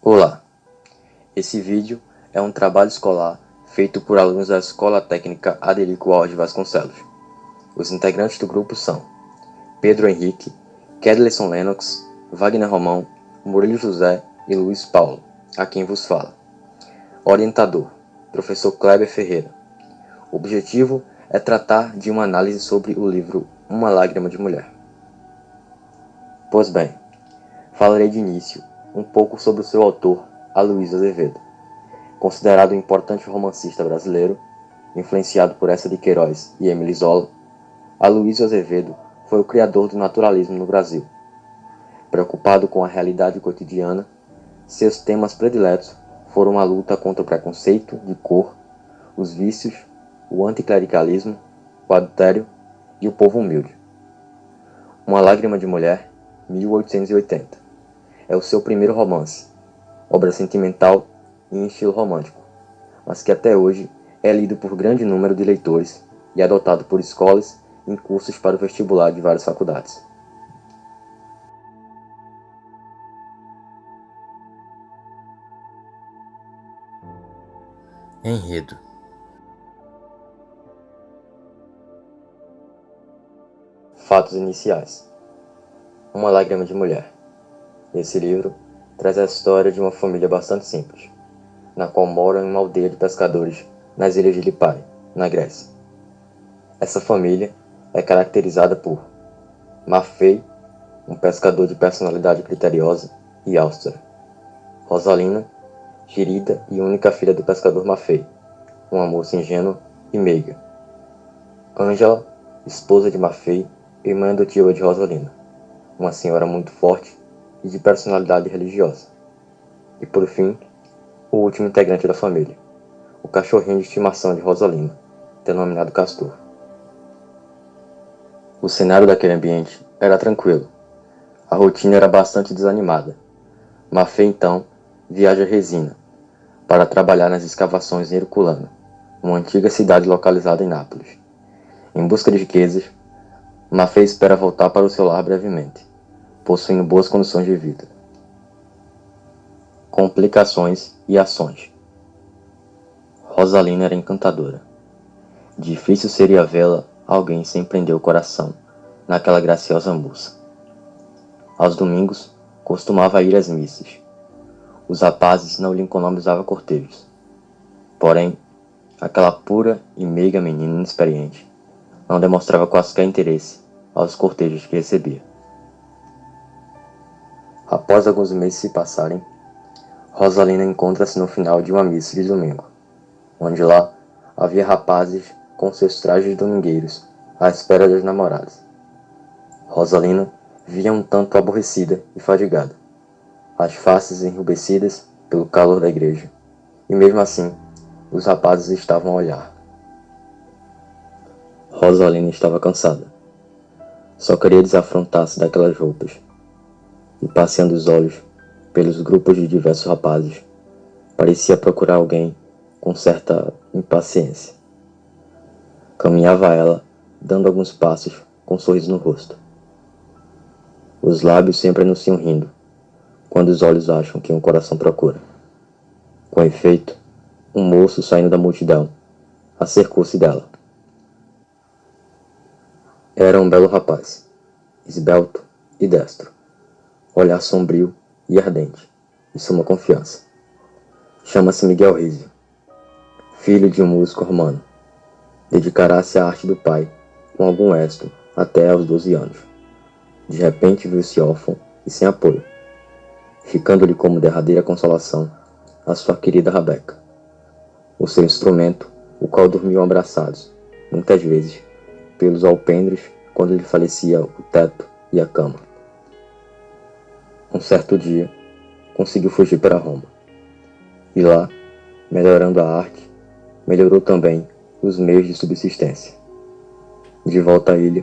Olá, esse vídeo é um trabalho escolar feito por alunos da Escola Técnica Adelico Alves Vasconcelos. Os integrantes do grupo são Pedro Henrique, Kedleson Lennox, Wagner Romão, Murilo José e Luiz Paulo, a quem vos fala. Orientador, Professor Kleber Ferreira. O objetivo é tratar de uma análise sobre o livro Uma Lágrima de Mulher. Pois bem, falarei de início um pouco sobre o seu autor, Aloysio Azevedo. Considerado um importante romancista brasileiro, influenciado por Eça de Queiroz e Émile Zola, Aloysio Azevedo foi o criador do naturalismo no Brasil. Preocupado com a realidade cotidiana, seus temas prediletos foram a luta contra o preconceito de cor, os vícios, o anticlericalismo, o adultério e o povo humilde. Uma Lágrima de Mulher, 1880. É o seu primeiro romance, obra sentimental e em estilo romântico, mas que até hoje é lido por grande número de leitores e adotado por escolas em cursos para o vestibular de várias faculdades. Enredo. Fatos iniciais. Uma Lágrima de Mulher. Esse livro traz a história de uma família bastante simples, na qual moram em uma aldeia de pescadores nas ilhas de Lipari, na Grécia. Essa família é caracterizada por Maffei, um pescador de personalidade criteriosa e austera; Rosalina, querida e única filha do pescador Maffei, uma moça ingênua e meiga; Ângela, esposa de Maffei e irmã adotiva de Rosalina, uma senhora muito forte e de personalidade religiosa; e por fim, o último integrante da família, o cachorrinho de estimação de Rosalina, denominado Castor. O cenário daquele ambiente era tranquilo. A rotina era bastante desanimada. Maffei, então, viaja a Resina para trabalhar nas escavações em Herculano, uma antiga cidade localizada em Nápoles. Em busca de riquezas, Maffei espera voltar para o seu lar brevemente, possuindo boas condições de vida. Complicações e ações. Rosalina era encantadora. Difícil seria vê-la alguém sem prender o coração naquela graciosa moça. Aos domingos, costumava ir às missas. Os rapazes não lhe economizavam cortejos. Porém, aquela pura e meiga menina inexperiente não demonstrava quaisquer interesse aos cortejos que recebia. Após alguns meses se passarem, Rosalina encontra-se no final de uma missa de domingo, onde lá havia rapazes com seus trajes domingueiros à espera das namoradas. Rosalina via um tanto aborrecida e fadigada, as faces enrubescidas pelo calor da igreja, e mesmo assim os rapazes estavam a olhar. Rosalina estava cansada. Só queria desafrontar-se daquelas roupas, e passeando os olhos pelos grupos de diversos rapazes, parecia procurar alguém com certa impaciência. Caminhava ela, dando alguns passos, com um sorriso no rosto. Os lábios sempre anunciam rindo, quando os olhos acham que um coração procura. Com efeito, um moço saindo da multidão acercou-se dela. Era um belo rapaz, esbelto e destro, olhar sombrio e ardente, e suma confiança. Chama-se Miguel Rizio, filho de um músico romano. Dedicará-se à arte do pai, com algum êxito, até aos 12 anos. De repente viu-se órfão e sem apoio, ficando-lhe como derradeira consolação a sua querida Rabeca, o seu instrumento, o qual dormiam abraçados, muitas vezes, pelos alpendres quando lhe falecia o teto e a cama. Um certo dia, conseguiu fugir para Roma. E lá, melhorando a arte, melhorou também os meios de subsistência. De volta à ilha,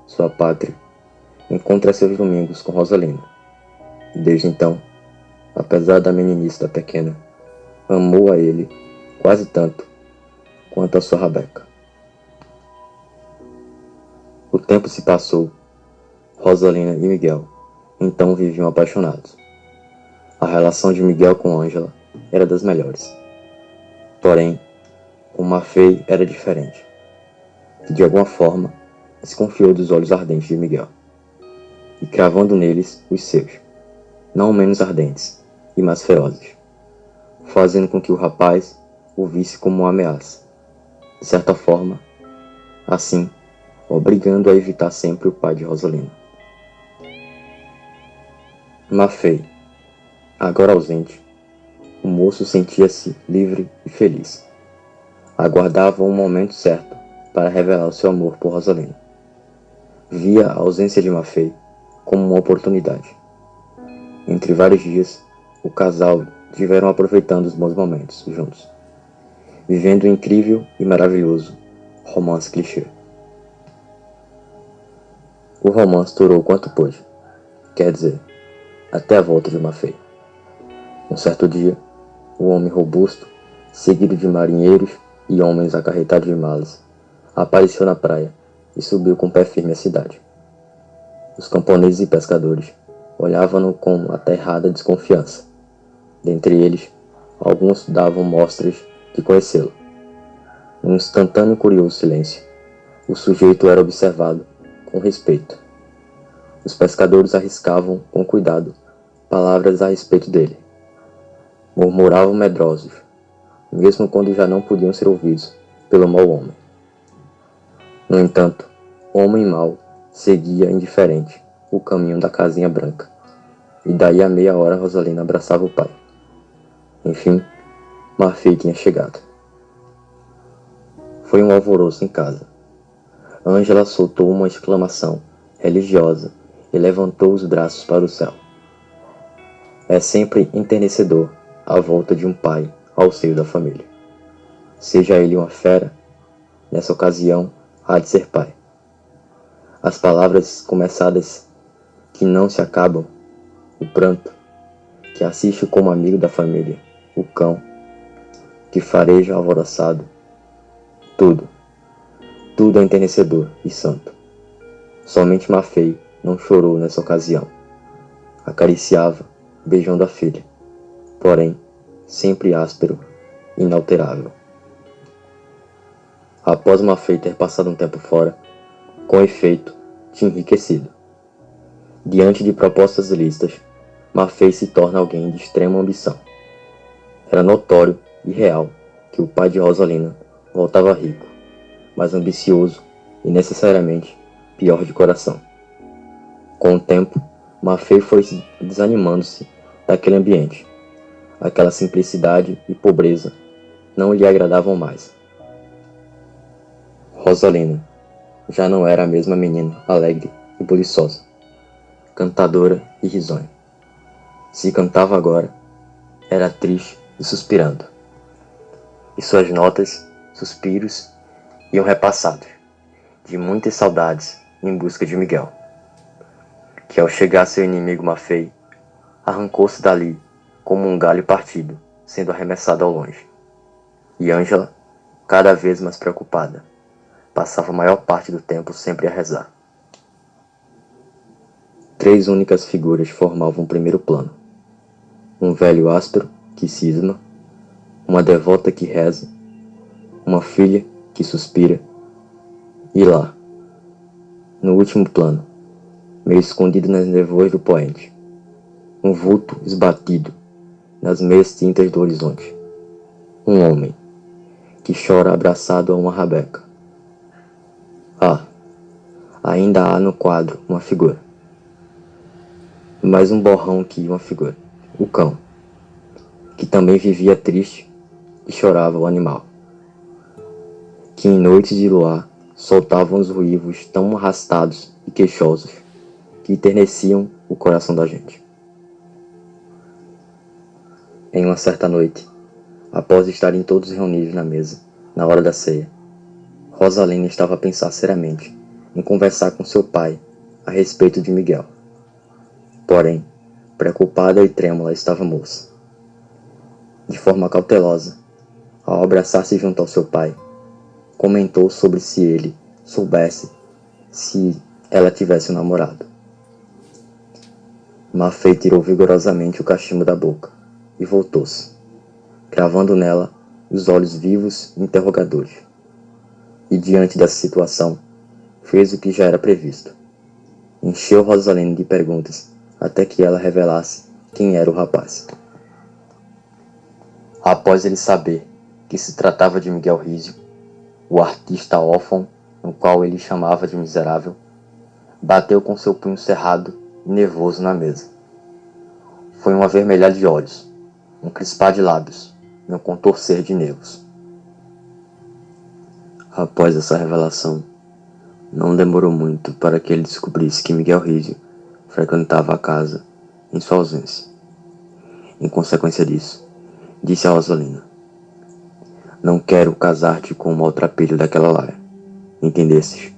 sua pátria, encontra seus domingos com Rosalina. E desde então, apesar da meninice da pequena, amou a ele quase tanto quanto a sua Rabeca. O tempo se passou. Rosalina e Miguel então viviam apaixonados. A relação de Miguel com Ângela era das melhores. Porém, com Maffei era diferente. E de alguma forma, desconfiou dos olhos ardentes de Miguel, e cravando neles os seus, não menos ardentes e mais ferozes, fazendo com que o rapaz o visse como uma ameaça, de certa forma, assim, obrigando a evitar sempre o pai de Rosalina. Maffei, agora ausente, o moço sentia-se livre e feliz. Aguardava o momento certo para revelar o seu amor por Rosalina. Via a ausência de Maffei como uma oportunidade. Entre vários dias, o casal estiveram aproveitando os bons momentos juntos, vivendo um incrível e maravilhoso romance clichê. O romance durou quanto pôde, quer dizer, até a volta de Maffei. Um certo dia, o homem robusto, seguido de marinheiros e homens acarretados de malas, apareceu na praia e subiu com o pé firme à cidade. Os camponeses e pescadores olhavam-no com aterrada desconfiança. Dentre eles, alguns davam mostras de conhecê-lo. Num instantâneo e curioso silêncio, o sujeito era observado com respeito. Os pescadores arriscavam com cuidado palavras a respeito dele. Murmuravam medrosos, mesmo quando já não podiam ser ouvidos pelo mau homem. No entanto, o homem mau seguia indiferente o caminho da casinha branca, e daí a meia hora Rosalina abraçava o pai. Enfim, Maffei tinha chegado. Foi um alvoroço em casa. Ângela soltou uma exclamação religiosa e levantou os braços para o céu. É sempre enternecedor a volta de um pai ao seio da família. Seja ele uma fera, nessa ocasião há de ser pai. As palavras começadas que não se acabam, o pranto, que assiste como amigo da família, o cão, que fareja alvoroçado, tudo é enternecedor e santo. Somente Maffei não chorou nessa ocasião. Acariciava, beijando a filha, porém, sempre áspero, inalterável. Após Maffei ter passado um tempo fora, com efeito, tinha enriquecido. Diante de propostas listas, Maffei se torna alguém de extrema ambição. Era notório e real que o pai de Rosalina voltava rico, mas ambicioso e necessariamente pior de coração. Com o tempo, Maffei foi desanimando-se daquele ambiente. Aquela simplicidade e pobreza não lhe agradavam mais. Rosalina já não era a mesma menina alegre e buliçosa, cantadora e risonha. Se cantava agora, era triste e suspirando. E suas notas, suspiros, iam repassados, de muitas saudades em busca de Miguel, que ao chegar seu inimigo Maffei, arrancou-se dali como um galho partido, sendo arremessado ao longe. E Ângela, cada vez mais preocupada, passava a maior parte do tempo sempre a rezar. 3 únicas figuras formavam o primeiro plano. Um velho áspero que cisma, uma devota que reza, uma filha que suspira, e lá, no último plano, meio escondido nas nevoas do poente, um vulto esbatido nas meias tintas do horizonte. Um homem que chora abraçado a uma rabeca. Ainda há no quadro uma figura. Mais um borrão que uma figura. O cão, que também vivia triste e chorava o animal, que em noites de luar soltavam os ruivos tão arrastados e queixosos que enterneciam o coração da gente. Em uma certa noite, após estarem todos reunidos na mesa, na hora da ceia, Rosalina estava a pensar seriamente em conversar com seu pai a respeito de Miguel. Porém, preocupada e trêmula estava a moça. De forma cautelosa, ao abraçar-se junto ao seu pai, comentou sobre se ele soubesse se ela tivesse um namorado. Maffei tirou vigorosamente o cachimbo da boca e voltou-se, cravando nela os olhos vivos e interrogadores. E diante dessa situação, fez o que já era previsto. Encheu Rosalina de perguntas até que ela revelasse quem era o rapaz. Após ele saber que se tratava de Miguel Rizio, o artista órfão, no qual ele chamava de miserável, bateu com seu punho cerrado e nervoso na mesa. Foi um avermelhar de olhos, um crispar de lábios e um contorcer de nervos. Após essa revelação, não demorou muito para que ele descobrisse que Miguel Rizio frequentava a casa em sua ausência. Em consequência disso, disse a Rosalina: "Não quero casar-te com o maltrapilho daquela Laia, entendesses?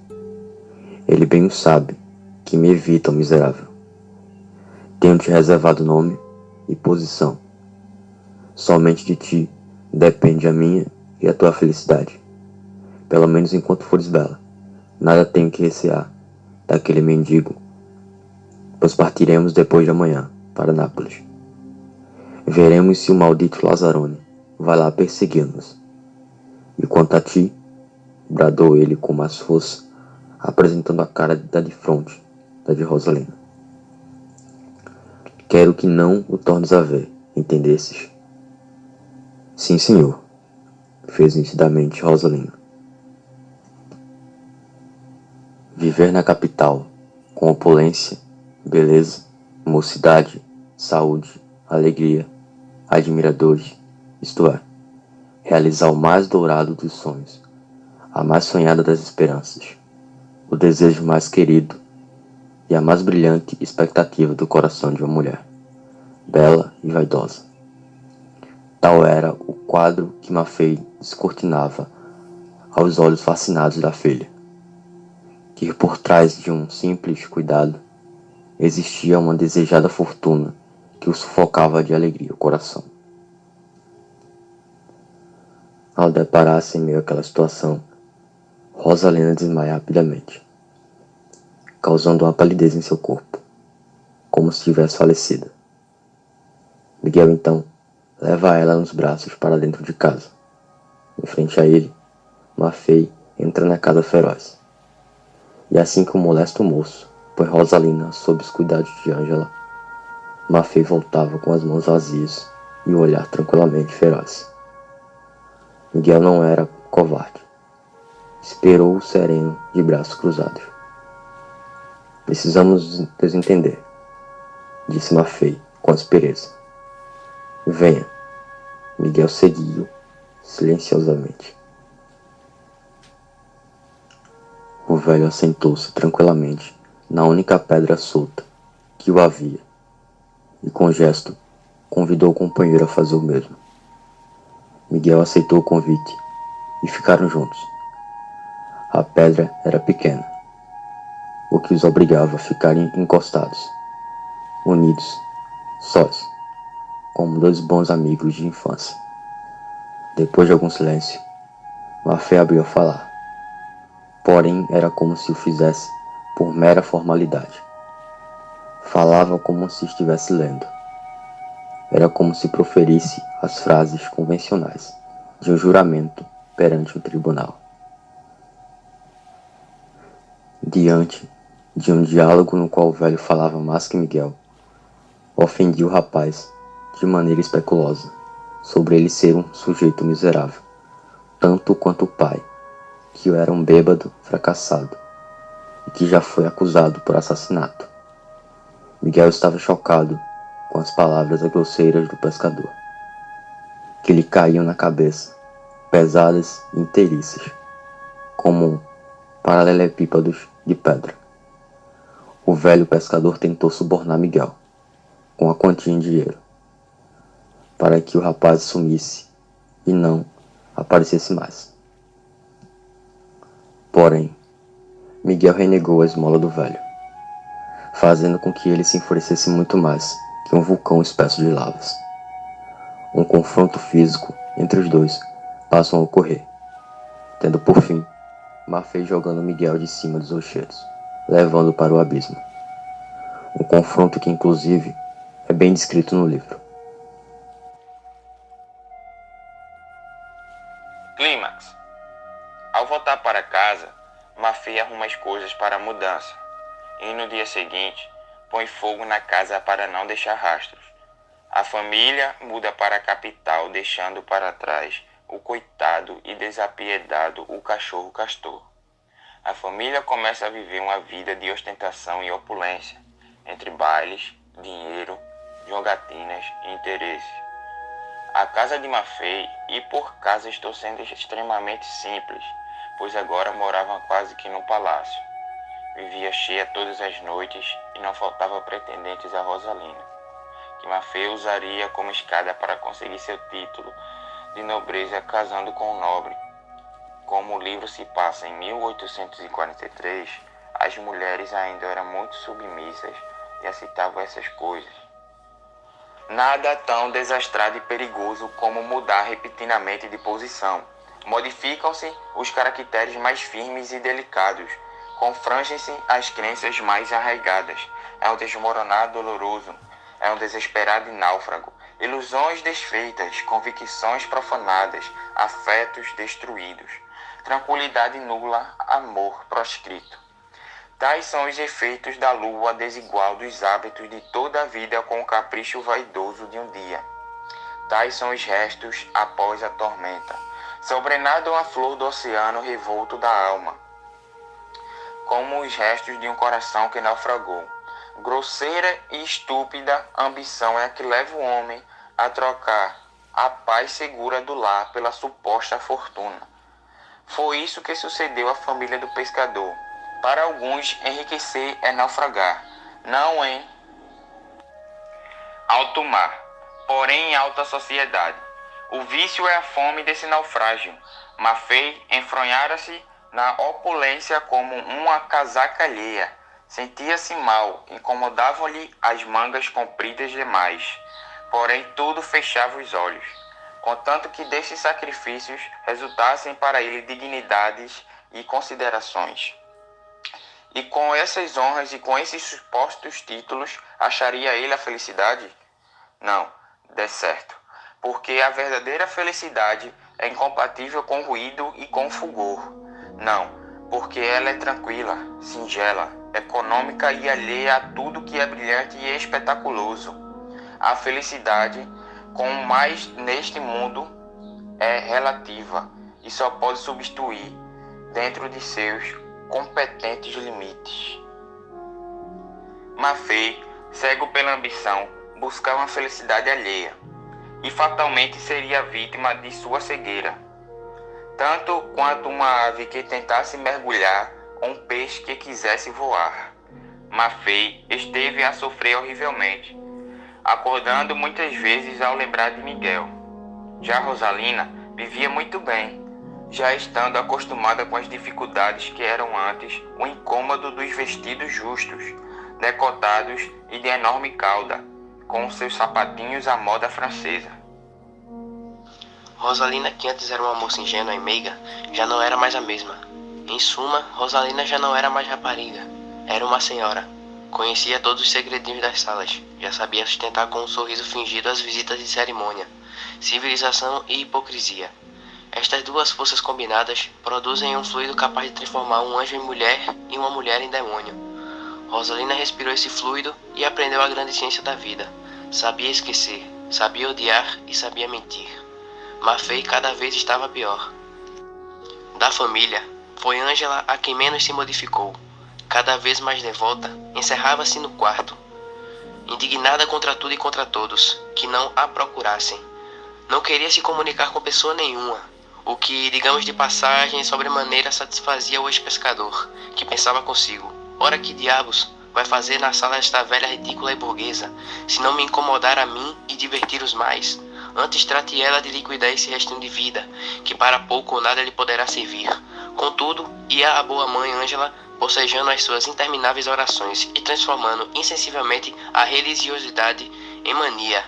Ele bem o sabe, que me evita o miserável. Tenho-te reservado nome e posição. Somente de ti depende a minha e a tua felicidade. Pelo menos enquanto fores bela, nada tenho que recear daquele mendigo, pois partiremos depois de amanhã para Nápoles. Veremos se o maldito Lazzarone vai lá perseguir-nos. E quanto a ti", bradou ele com mais força, apresentando a cara da de fronte da de Rosalina, "quero que não o tornes a ver, entendesses?" "Sim, senhor", fez nitidamente Rosalina. Viver na capital, com opulência, beleza, mocidade, saúde, alegria, admiradores, isto é, realizar o mais dourado dos sonhos, a mais sonhada das esperanças, o desejo mais querido e a mais brilhante expectativa do coração de uma mulher, bela e vaidosa. Tal era o quadro que Maffei descortinava aos olhos fascinados da filha, que por trás de um simples cuidado existia uma desejada fortuna que o sufocava de alegria o coração. Ao deparar-se em meio àquela situação, Rosalina desmaia rapidamente, causando uma palidez em seu corpo, como se tivesse falecida. Miguel então leva ela nos braços para dentro de casa. Em frente a ele, Maffei entra na casa feroz. E assim que o molesto moço põe Rosalina sob os cuidados de Ângela, Maffei voltava com as mãos vazias e o olhar tranquilamente feroz. Miguel não era covarde. Esperou o sereno de braços cruzados. "Precisamos nos entender", disse Maffei com aspereza. "Venha." Miguel seguiu silenciosamente. O velho assentou-se tranquilamente na única pedra solta que o havia e com gesto convidou o companheiro a fazer o mesmo. Miguel aceitou o convite e ficaram juntos. A pedra era pequena, o que os obrigava a ficarem encostados, unidos, sós, como dois bons amigos de infância. Depois de algum silêncio, Maffei abriu a falar. Porém, era como se o fizesse por mera formalidade. Falava como se estivesse lendo. Era como se proferisse as frases convencionais de um juramento perante um tribunal. Diante de um diálogo no qual o velho falava mais que Miguel, ofendia o rapaz de maneira especulosa sobre ele ser um sujeito miserável, tanto quanto o pai, que era um bêbado fracassado e que já foi acusado por assassinato. Miguel estava chocado com as palavras grosseiras do pescador, que lhe caíam na cabeça, pesadas e inteiriças, como paralelepípedos de pedra. O velho pescador tentou subornar Miguel com a quantia em dinheiro, para que o rapaz sumisse e não aparecesse mais. Porém, Miguel renegou a esmola do velho, fazendo com que ele se enfurecesse muito mais que um vulcão espesso de lavas. Um confronto físico entre os dois passou a ocorrer, tendo por fim Maffei jogando Miguel de cima dos rochedos, levando-o para o abismo. um confronto que, inclusive, é bem descrito no livro. Clímax. Ao voltar para casa, Mafê arruma as coisas para a mudança e no dia seguinte põe fogo na casa para não deixar rastros. A família muda para a capital, deixando para trás o coitado e desapiedado o cachorro Castor. A família começa a viver uma vida de ostentação e opulência, entre bailes, dinheiro, jogatinas e interesses. A casa de Mafê, e por casa estou sendo extremamente simples, pois agora morava quase que no palácio. Vivia cheia todas as noites e não faltava pretendentes a Rosalina, que Mafê usaria como escada para conseguir seu título de nobreza casando com um nobre. Como o livro se passa em 1843, as mulheres ainda eram muito submissas e aceitavam essas coisas. Nada tão desastrado e perigoso como mudar repentinamente de posição. Modificam-se os caracteres mais firmes e delicados, confrangem-se as crenças mais arraigadas. É um desmoronar doloroso, é um desesperado e náufrago, ilusões desfeitas, convicções profanadas, afetos destruídos, tranquilidade nula, amor proscrito. Tais são os efeitos da lua desigual dos hábitos de toda a vida com o capricho vaidoso de um dia. Tais são os restos após a tormenta. Sobrenadam a flor do oceano revolto da alma, como os restos de um coração que naufragou. Grosseira e estúpida ambição é a que leva o homem a trocar a paz segura do lar pela suposta fortuna. Foi isso que sucedeu à família do pescador. Para alguns, enriquecer é naufragar, não em alto mar, porém em alta sociedade. O vício é a fome desse naufrágio. Mafê enfronhara-se na opulência como uma casaca alheia. Sentia-se mal, incomodavam-lhe as mangas compridas demais. Porém, tudo fechava os olhos, contanto que destes sacrifícios resultassem para ele dignidades e considerações. E com essas honras e com esses supostos títulos, acharia ele a felicidade? Não, de certo, porque a verdadeira felicidade é incompatível com o ruído e com o fulgor. Não, porque ela é tranquila, singela, econômica e alheia a tudo que é brilhante e espetaculoso. A felicidade, com o mais neste mundo, é relativa e só pode substituir, dentro de seus competentes limites. Mafê, cego pela ambição, buscava uma felicidade alheia e fatalmente seria vítima de sua cegueira, tanto quanto uma ave que tentasse mergulhar ou um peixe que quisesse voar. Mafê esteve a sofrer horrivelmente, acordando muitas vezes ao lembrar de Miguel. Já Rosalina vivia muito bem, já estando acostumada com as dificuldades que eram antes o incômodo dos vestidos justos, decotados e de enorme cauda, com seus sapatinhos à moda francesa. Rosalina, que antes era uma moça ingênua e meiga, já não era mais a mesma. Em suma, Rosalina já não era mais rapariga, era uma senhora. Conhecia todos os segredinhos das salas, já sabia sustentar com um sorriso fingido as visitas de cerimônia, civilização e hipocrisia. Estas duas forças combinadas produzem um fluido capaz de transformar um anjo em mulher e uma mulher em demônio. Rosalina respirou esse fluido e aprendeu a grande ciência da vida. Sabia esquecer, sabia odiar e sabia mentir. Mafê cada vez estava pior. Da família, foi Ângela a quem menos se modificou. Cada vez mais devota, encerrava-se no quarto, indignada contra tudo e contra todos que não a procurassem. Não queria se comunicar com pessoa nenhuma, o que, digamos de passagem, sobremaneira satisfazia o ex-pescador, que pensava consigo: ora, que diabos vai fazer na sala esta velha ridícula e burguesa, se não me incomodar a mim e divertir os mais? Antes trate ela de liquidar esse restinho de vida, que para pouco ou nada lhe poderá servir. Contudo, ia a boa mãe Ângela bocejando as suas intermináveis orações e transformando insensivelmente a religiosidade em mania.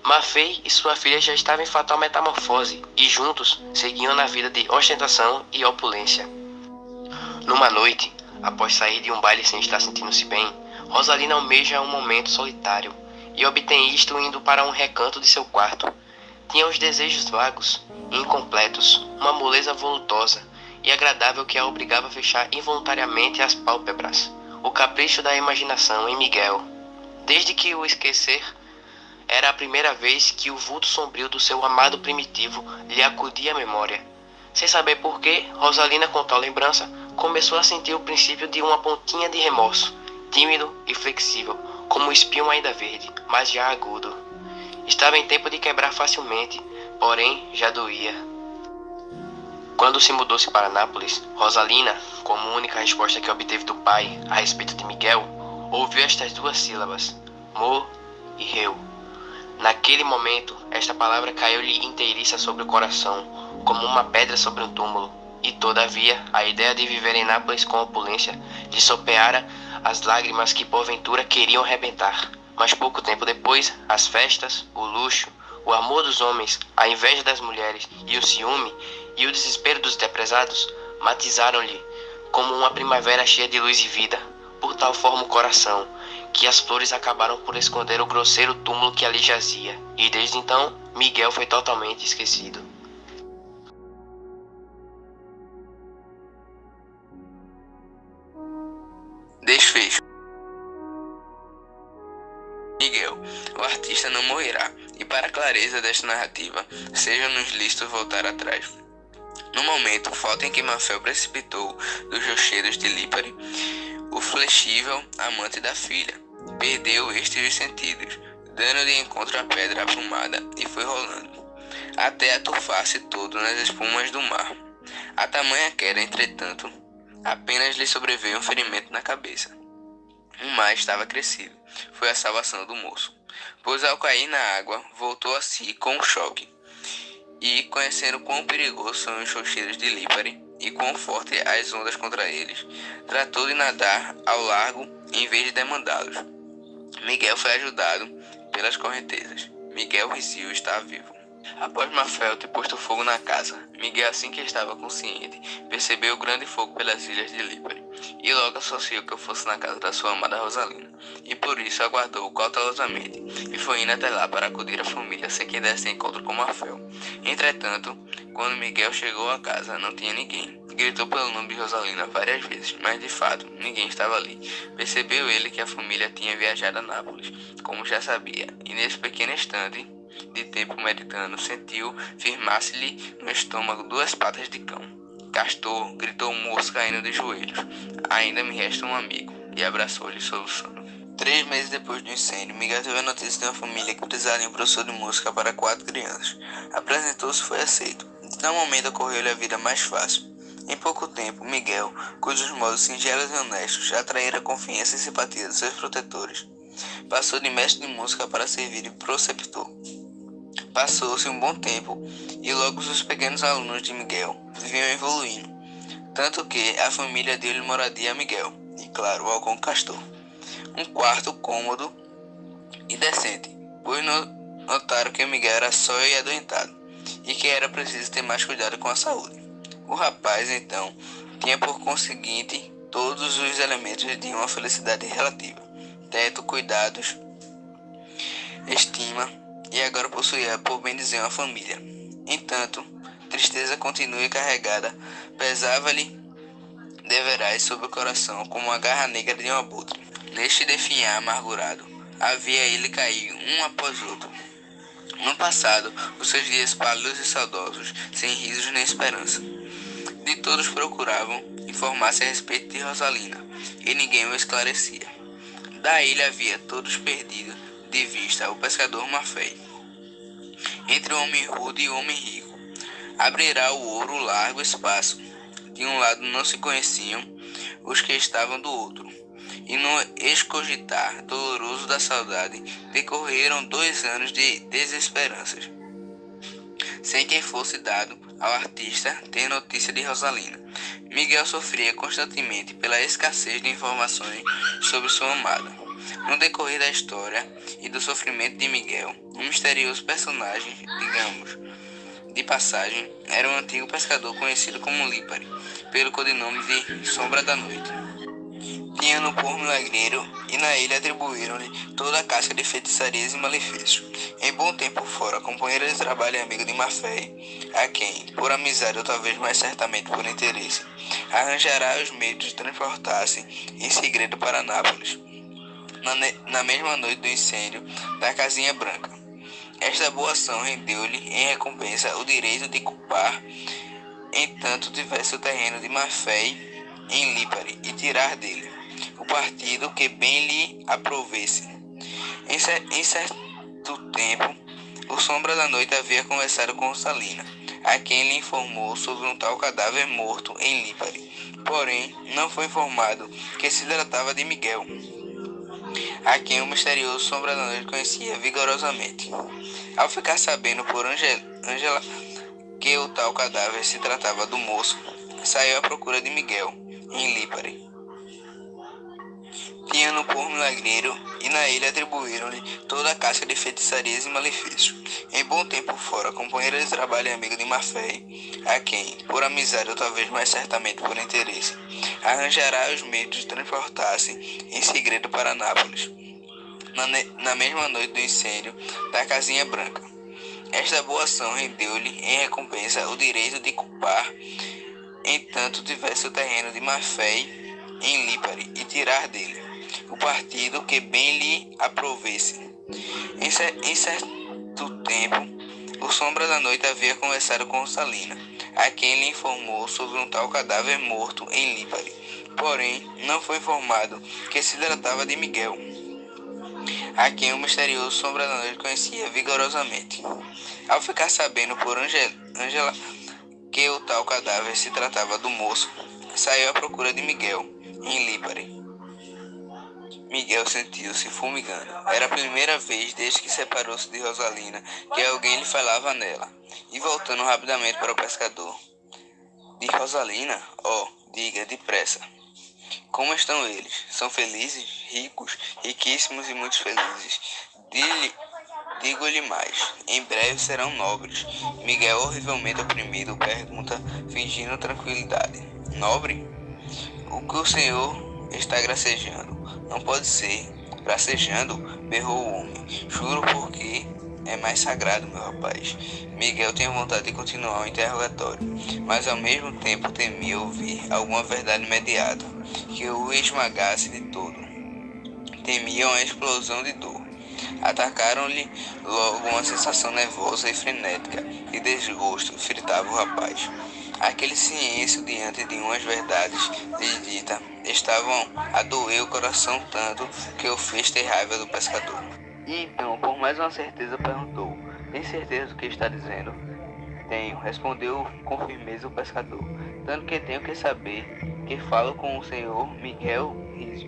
Mafê e sua filha já estavam em fatal metamorfose e juntos seguiam na vida de ostentação e opulência. Numa noite, após sair de um baile sem estar sentindo-se bem, Rosalina almeja um momento solitário e obtém isto indo para um recanto de seu quarto. Tinha os desejos vagos e incompletos, uma moleza voluptuosa e agradável que a obrigava a fechar involuntariamente as pálpebras. O capricho da imaginação em Miguel. Desde que o esquecer, era a primeira vez que o vulto sombrio do seu amado primitivo lhe acudia à memória. Sem saber por que, Rosalina, com tal lembrança, começou a sentir o princípio de uma pontinha de remorso, tímido e flexível, como um espinho ainda verde, mas já agudo. Estava em tempo de quebrar facilmente, porém já doía. Quando se mudou-se para Nápoles, Rosalina, como única resposta que obteve do pai a respeito de Miguel, ouviu estas duas sílabas, mo e reu. Naquele momento, esta palavra caiu-lhe inteiriça sobre o coração, como uma pedra sobre um túmulo, e todavia a ideia de viver em Nápoles com opulência lhe sopeara as lágrimas que porventura queriam arrebentar. Mas pouco tempo depois, as festas, o luxo, o amor dos homens, a inveja das mulheres e o ciúme e o desespero dos deprezados matizaram-lhe como uma primavera cheia de luz e vida, por tal forma o coração, que as flores acabaram por esconder o grosseiro túmulo que ali jazia, e desde então Miguel foi totalmente esquecido. Desfecho. Miguel, o artista não morrerá, e para a clareza desta narrativa, seja-nos lícito voltar atrás. No momento, falta em que Mafel precipitou dos rochedos de Lípare, o flexível amante da filha, perdeu estes os sentidos, dando de encontro à pedra aprumada e foi rolando, até aturfar-se todo nas espumas do mar. A tamanha queda, entretanto, apenas lhe sobreveio um ferimento na cabeça. O mar estava crescido. Foi a salvação do moço, pois ao cair na água, voltou a si com um choque. E, conhecendo quão perigosos são os rochedos de Lípare e quão forte as ondas contra eles, tratou de nadar ao largo em vez de demandá-los. Miguel foi ajudado pelas correntezas. Miguel Ricio está vivo. Após Mafel ter posto fogo na casa, Miguel, assim que estava consciente, percebeu o grande fogo pelas ilhas de Lípare, e logo associou que eu fosse na casa da sua amada Rosalina, e por isso aguardou cautelosamente, e foi indo até lá para acudir à família sem que desse encontro com Mafel. Entretanto, quando Miguel chegou à casa, não tinha ninguém. Gritou pelo nome de Rosalina várias vezes, mas de fato, ninguém estava ali. Percebeu ele que a família tinha viajado a Nápoles, como já sabia, e nesse pequeno instante de tempo meditando, sentiu firmar-se-lhe no estômago 2 patas de cão. Castor, gritou o moço caindo de joelhos. Ainda me resta um amigo, e abraçou-lhe soluçando. 3 meses depois do incêndio, Miguel teve a notícia de uma família que precisava de um professor de música para 4 crianças. Apresentou-se e foi aceito. De tal momento ocorreu-lhe a vida mais fácil. Em pouco tempo, Miguel, cujos modos singelos e honestos atraíram a confiança e simpatia de seus protetores, passou de mestre de música para servir de preceptor. Passou-se um bom tempo e logo os pequenos alunos de Miguel vinham evoluindo, tanto que a família deu-lhe moradia a Miguel e, claro, ao com Castor. Um quarto cômodo e decente, pois notaram que Miguel era só e adoentado e que era preciso ter mais cuidado com a saúde. O rapaz, então, tinha por conseguinte todos os elementos de uma felicidade relativa: teto, cuidados, estima, e agora possuía, por bem dizer, uma família. Entanto, tristeza continua e carregada pesava-lhe deveras sobre o coração como a garra negra de um abutre. Neste definhar amargurado, havia ele caído um após outro. No passado, os seus dias pálidos e saudosos, sem risos nem esperança. De todos procuravam informar-se a respeito de Rosalina, e ninguém o esclarecia. Da ilha havia todos perdido de vista o pescador Mafé. Entre o homem rude e o homem rico, abrirá o ouro largo espaço. De um lado não se conheciam os que estavam do outro, e no escogitar doloroso da saudade decorreram 2 anos de desesperanças, sem que fosse dado ao artista ter notícia de Rosalina. Miguel sofria constantemente pela escassez de informações sobre sua amada. No decorrer da história e do sofrimento de Miguel, um misterioso personagem, digamos, de passagem, era um antigo pescador conhecido como Lípare, pelo codinome de Sombra da Noite. Tinham-no por milagreiro, e na ele atribuíram-lhe toda a casca de feitiçarias e malefícios. Em bom tempo fora, companheiro de trabalho e amigo de má fé, a quem, por amizade ou talvez mais certamente por interesse, arranjará os meios de transportar-se em segredo para Nápoles, na mesma noite do incêndio da Casinha Branca. Esta boa ação rendeu-lhe em recompensa o direito de culpar, entanto tivesse o terreno de má fé em Lípare, e tirar dele o partido que bem lhe aprovesse. Em certo tempo, o Sombra da Noite havia conversado com Rosalina, a quem lhe informou sobre um tal cadáver morto em Lípare. Porém, não foi informado que se tratava de Miguel, a quem o misterioso Sombra da Noite conhecia vigorosamente. Ao ficar sabendo por Ângela que o tal cadáver se tratava do moço, saiu à procura de Miguel, em Lípare. Tinham-no por milagreiro, e na ele atribuíram-lhe toda a casca de feitiçarias e malefícios. Em bom tempo fora, companheiro de trabalho e amigo de má fé, a quem, por amizade ou talvez mais certamente por interesse, arranjará os meios de transportar-se em segredo para Nápoles, na mesma noite do incêndio da Casinha Branca. Esta boa ação rendeu-lhe em recompensa o direito de culpar, entanto tivesse o terreno de má fé em Lípare, e tirar dele o partido que bem lhe aprovesse. Em certo tempo, o Sombra da Noite havia conversado com Rosalina, a quem lhe informou sobre um tal cadáver morto em Lípare. Porém, não foi informado que se tratava de Miguel, a quem o misterioso Sombra da Noite conhecia vigorosamente. Ao ficar sabendo por Ângela que o tal cadáver se tratava do moço, saiu à procura de Miguel, em Lípare. Miguel sentiu-se fumegando. Era a primeira vez desde que separou-se de Rosalina que alguém lhe falava nela. E voltando rapidamente para o pescador: "De Rosalina? Oh, diga, depressa. Como estão eles? São felizes, ricos, riquíssimos e muito felizes. Digo-lhe mais, em breve serão nobres." Miguel, horrivelmente oprimido, pergunta, fingindo tranquilidade: "Nobre? O que o senhor está gracejando? Não pode ser." "Gracejando?" berrou o homem. "Juro porque é mais sagrado, meu rapaz." Miguel tinha vontade de continuar o interrogatório, mas ao mesmo tempo temia ouvir alguma verdade imediata que o esmagasse de todo. Temia uma explosão de dor. Atacaram-lhe logo uma sensação nervosa e frenética de desgosto fritava o rapaz. Aquele silêncio diante de umas verdades lhe dita estavam a doer o coração tanto que o fez ter raiva do pescador. E então, por mais uma certeza, perguntou: "Tem certeza do que está dizendo?" "Tenho", respondeu com firmeza o pescador. "Tanto que tenho que saber que falo com o senhor Miguel Rizzo."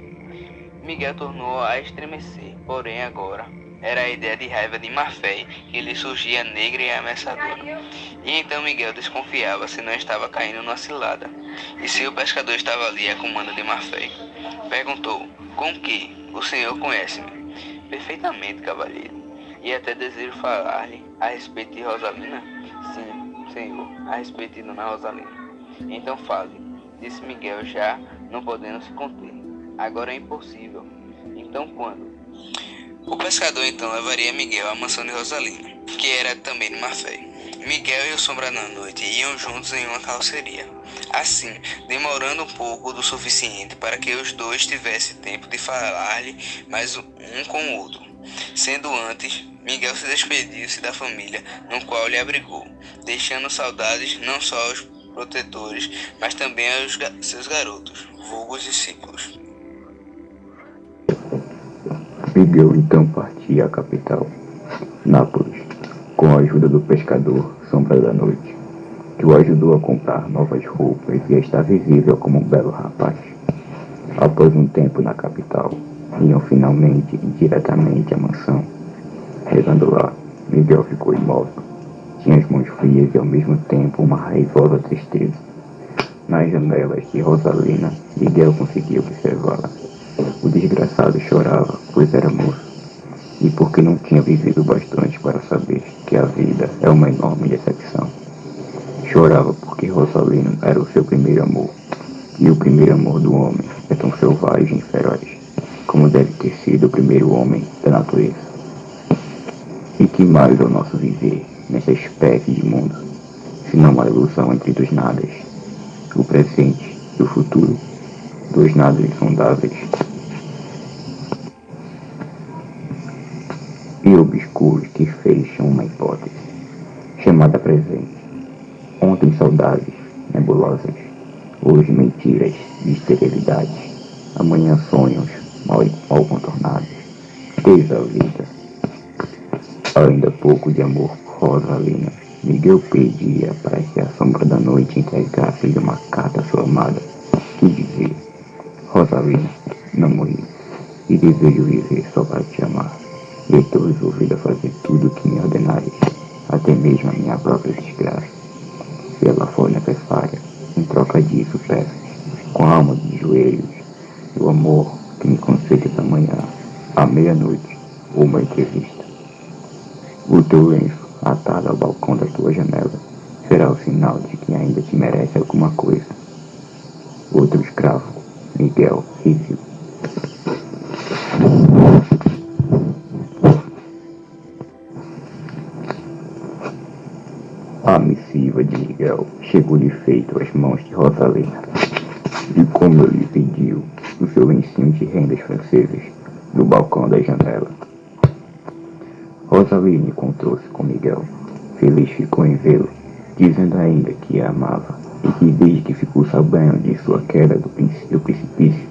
Miguel tornou a estremecer, porém agora era a ideia de raiva de má fé que lhe surgia negra e ameaçadora. E então Miguel desconfiava se não estava caindo numa cilada, e se o pescador estava ali a comando de má fé. Perguntou: "Com que? O senhor conhece-me?" "Perfeitamente, cavalheiro. E até desejo falar-lhe a respeito de Rosalina." "Sim, senhor, a respeito de dona Rosalina." "Então fale", disse Miguel, já não podendo se conter. "Agora é impossível." "Então quando?" O pescador então levaria Miguel à mansão de Rosalina, que era também de má fé. Miguel e o Sombra da Noite iam juntos em uma carroceria, assim, demorando um pouco do suficiente para que os dois tivessem tempo de falar-lhe mais um com o outro. Sendo antes, Miguel se despediu-se da família no qual lhe abrigou, deixando saudades não só aos protetores, mas também aos seus garotos, vulgos discípulos. Miguel então partia à capital, Nápoles, com a ajuda do pescador Sombra da Noite, que o ajudou a comprar novas roupas e a estar visível como um belo rapaz. Após um tempo na capital, iam finalmente e diretamente à mansão. Chegando lá, Miguel ficou imóvel. Tinha as mãos frias e ao mesmo tempo uma raivosa tristeza. Nas janelas de Rosalina, Miguel conseguia observá-la. O desgraçado chorava, pois era moço, e porque não tinha vivido bastante para saber que a vida é uma enorme decepção. Chorava porque Rosalina era o seu primeiro amor, e o primeiro amor do homem. é tão selvagem e feroz, como deve ter sido o primeiro homem da natureza. E que mais é o nosso viver nessa espécie de mundo, se não uma ilusão entre dois nadas, o presente e o futuro, dois nadas insondáveis e obscuros que fecham uma hipótese, chamada presente. Ontem saudades nebulosas, hoje mentiras de esterilidade, amanhã sonhos mal contornados, eis a vida. Ainda pouco de amor por Rosalina, Miguel pedia para que a sombra da noite entregasse-lhe uma carta à sua amada, que dizia: Rosalina, não morri, e desejo viver só para te amar. E estou resolvido a fazer tudo o que me ordenares, até mesmo a minha própria desgraça. Se ela for necessária, em troca disso peço, com a alma de joelhos, o amor que me concedes amanhã, à meia-noite, uma entrevista. O teu lenço, atado ao balcão da tua janela, será o sinal de que ainda te merece alguma coisa. Outro escravo, Miguel Rizio. A missiva de Miguel chegou de feito às mãos de Rosalina, e como ele pediu o seu lencinho de rendas francesas no balcão da janela. Rosalina encontrou-se com Miguel. Feliz ficou em vê-lo, dizendo ainda que a amava, e que desde que ficou sabendo de sua queda do precipício,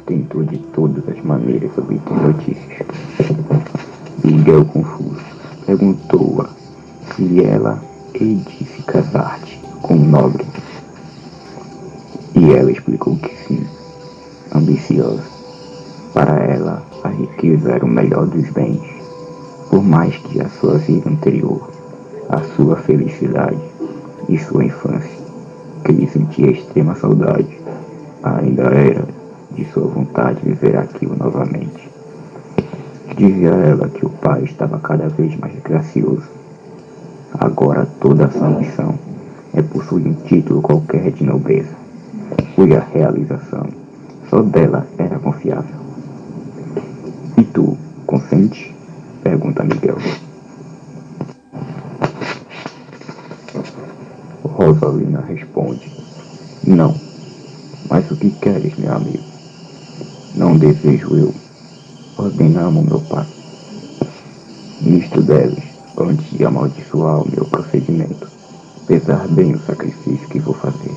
tentou de todas as maneiras obter notícias. Miguel, confuso, perguntou-a se ela hei de se casar-te com um nobre. E ela explicou que sim, ambiciosa. Para ela, a riqueza era o melhor dos bens, por mais que a sua vida anterior, a sua felicidade e sua infância, que lhe sentia extrema saudade, ainda era de sua vontade viver aquilo novamente. Dizia ela que o pai estava cada vez mais gracioso. Agora toda a sua ambição é possuir um título qualquer de nobreza, cuja realização só dela era confiável. E tu, consente? Pergunta Miguel. Rosalina responde: não, mas o que queres, meu amigo? Não desejo eu, ordenamos meu pai. Nisto deves, antes de amaldiçoar o meu procedimento, pesar bem o sacrifício que vou fazer.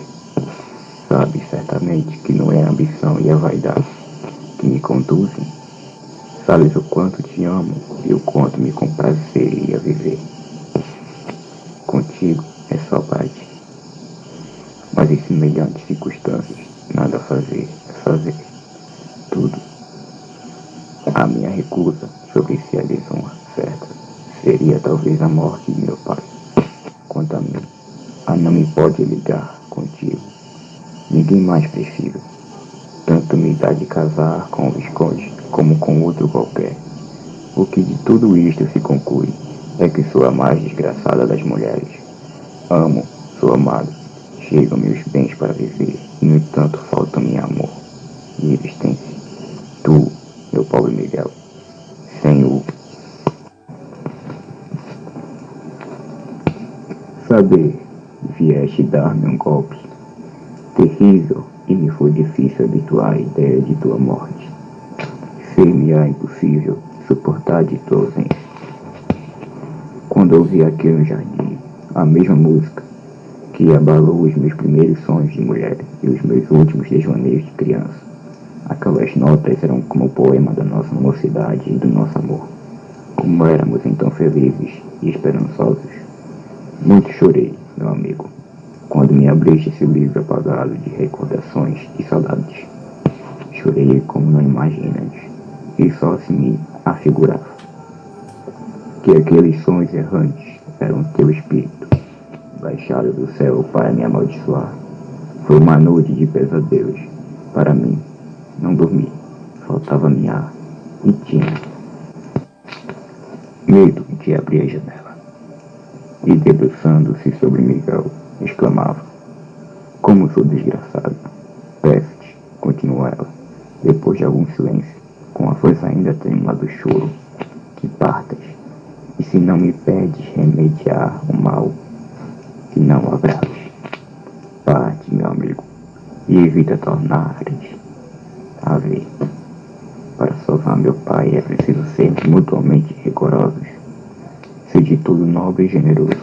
Sabes certamente que não é a ambição e a vaidade que me conduzem. Sabes o quanto te amo e o quanto me comprazeria viver. Contigo é só para ti. Mas em semelhantes circunstâncias, nada a fazer é fazer tudo. A minha recusa sobre se a desonra certa seria talvez a morte de meu pai. Quanto a mim, não me pode ligar contigo. Ninguém mais prefiro. Tanto me dá de casar com o Visconde como com outro qualquer. O que de tudo isto se conclui é que sou a mais desgraçada das mulheres. Amo, sou amado, chegam-me os bens para viver, e no entanto falta-me amor e existência. Tu, meu pobre Miguel, sem o saber, vieste dar-me um golpe terrível e me foi difícil habituar à ideia de tua morte. Ser-me-á impossível suportar de tua ausência. Quando ouvi aqui no jardim a mesma música que abalou os meus primeiros sonhos de mulher e os meus últimos desvaneios de criança, aquelas notas eram como o poema da nossa mocidade e do nosso amor. Como éramos então felizes e esperançosos. Muito chorei, meu amigo, quando me abriste esse livro apagado de recordações e saudades. Chorei como não imaginas, e só se me afigurava que aqueles sonhos errantes eram teu espírito, baixado do céu para me amaldiçoar. Foi uma noite de pesadelos. Para mim, não dormi, faltava-me ar, e tinha medo de abrir a janela. E debruçando-se sobre Miguel, exclamava: como sou desgraçada. Peço-te, continua ela, Depois de algum silêncio, com a voz ainda trêmula do choro, que partas, e se não me pedes remediar o mal, que não haverás. Parte, meu amigo, e evita tornares a ver. Para salvar meu pai é preciso sermos mutuamente rigorosos. Ser de tudo nobre e generoso.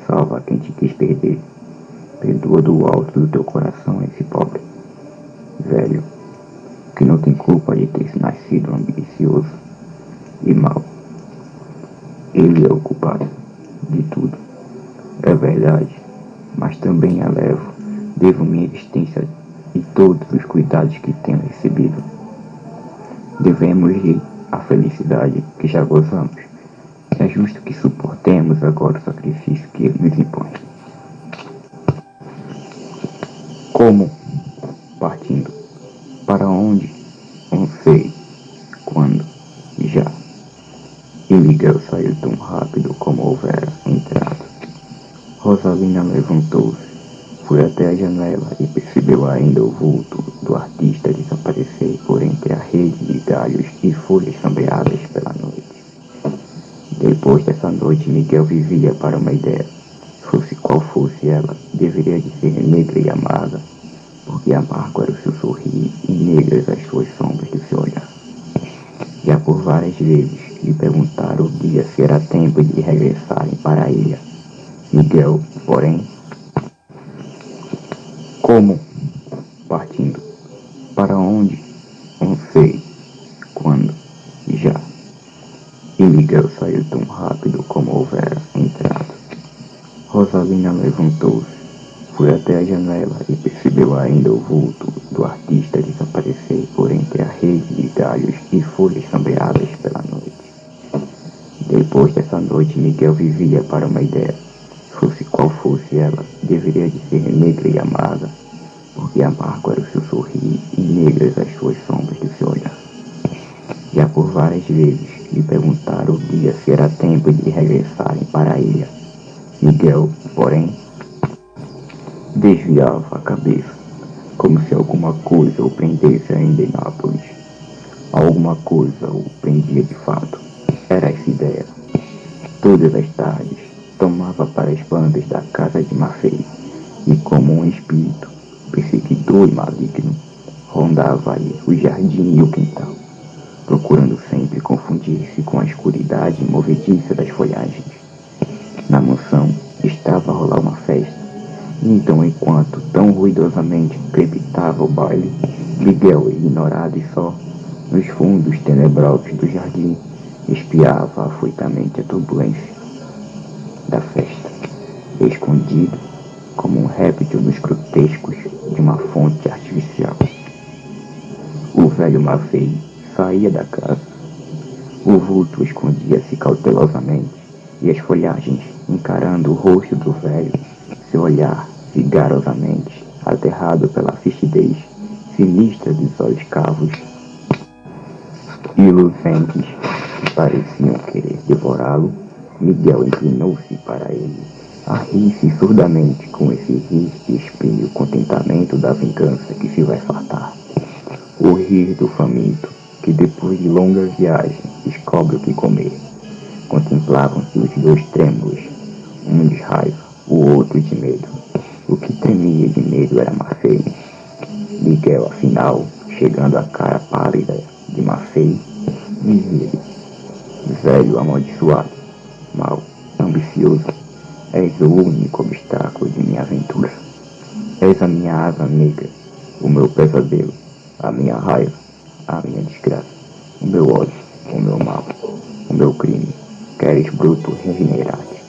Salva quem te quis perder. Perdoa do alto do teu coração esse pobre velho, que não tem culpa de ter nascido ambicioso e mau. Ele é o culpado de tudo. É verdade, mas também devo minha existência e todos os cuidados que tenho recebido. Devemos-lhe a felicidade que já gozamos. É justo que suportemos agora o sacrifício que ele nos impõe. Como? Partindo. Para onde? Não sei. Quando? Já. E Miguel saiu tão rápido como houvera entrado. Rosalina levantou-se, foi até a janela e percebeu ainda o vulto do artista desaparecer por entre a rede de galhos e folhas sombreadas pela noite. Depois dessa noite, Miguel vivia para uma ideia. Fosse qual fosse ela, deveria de ser negra e amarga, porque amargo era o seu sorrir e negras as suas sombras do seu olhar. Já por várias vezes lhe perguntaram o dia se era tempo de regressarem para a ilha. Miguel, porém, como? Partindo. Para onde? Não sei. Quando? Já. E Miguel saiu tão rápido como houvera entrado. Rosalina levantou-se, foi até a janela e percebeu ainda o vulto do artista desaparecer por entre a rede de galhos e folhas sombreadas pela noite. Depois dessa noite, Miguel vivia para uma ideia. Fosse qual fosse ela, deveria de ser negra e amarga, porque amargo era o seu sorrir e negras as suas sombras do seu olhar. Já por várias vezes lhe perguntaram o dia se era tempo de regressarem para a ilha. Miguel, porém, desviava a cabeça, como se alguma coisa o prendesse ainda em Nápoles. Alguma coisa o prendia de fato. Era essa ideia. Todas as tardes, tomava para as bandas da casa de Maffei, e como um espírito, perseguidor e maligno, rondava ali o jardim e o quintal, procurando sempre confundir-se com a escuridade movediça das folhagens. Na mansão estava a rolar uma festa, e então, enquanto tão ruidosamente crepitava o baile, Miguel, ignorado e só, nos fundos tenebrosos do jardim, espiava afoitamente a turbulência da festa, escondido como um réptil nos grotescos de uma fonte artificial. O velho Maffei saía da casa. O vulto escondia-se cautelosamente e as folhagens, encarando o rosto do velho, seu olhar vigarosamente, aterrado pela fixidez sinistra dos olhos cavos e luzentes que pareciam querer devorá-lo, Miguel inclinou-se para ele, a rir-se surdamente com esse rir que exprime o contentamento da vingança que se vai fartar. O rir do faminto, que depois de longa viagem descobre o que comer. Contemplavam-se os dois trêmulos, um de raiva, o outro de medo. O que tremia de medo era Maffei. Miguel, afinal, chegando à cara pálida de Maffei, dizia-lhe: velho amaldiçoado, mau, ambicioso, és o único obstáculo de minha aventura. És a minha asa negra, o meu pesadelo, a minha raiva, a minha desgraça, o meu ódio, o meu mal, o meu crime. Queres, bruto, regenerar-te?